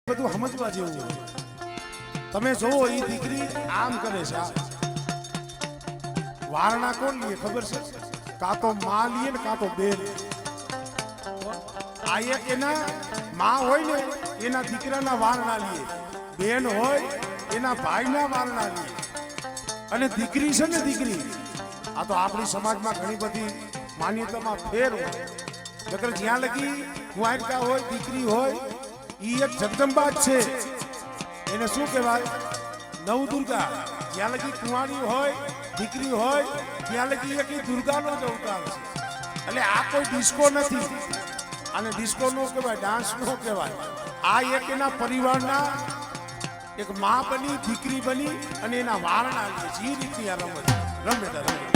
બધું સમજવા જેવું. તમે જોવો એ દીકરી આમ કરે છે, વારણા કોણ લે ખબર છે? કાં તો માં લે ને કાં તો બેન. આ એક એના માં હોય ને એના દીકરાના વારણા લે, બેન હોય એના ભાઈના વારણા લે. અને દીકરી છે ને દીકરી, આ તો આપણી સમાજમાં ઘણી બધી માન્યતામાં ફેર હોય. નકર જ્યાં લગી કુંવારિકા હોય દીકરી હોય ઈ એક જગદંબા જ છે. એને શું કહેવાય? નવદુર્ગા. જ્યાં લગી કુંવારી હોય દીકરી હોય ત્યાં લગી એક દુર્ગાનો જ અવતાર છે. એટલે આ કોઈ ડિસ્કો નથી, અને ડિસ્કો નો કહેવાય, ડાન્સ નો કહેવાય. આ એક એના પરિવારના એક માં બની દીકરી બની અને એના વારણા લે છે. એ રીતની આ રમત રમે.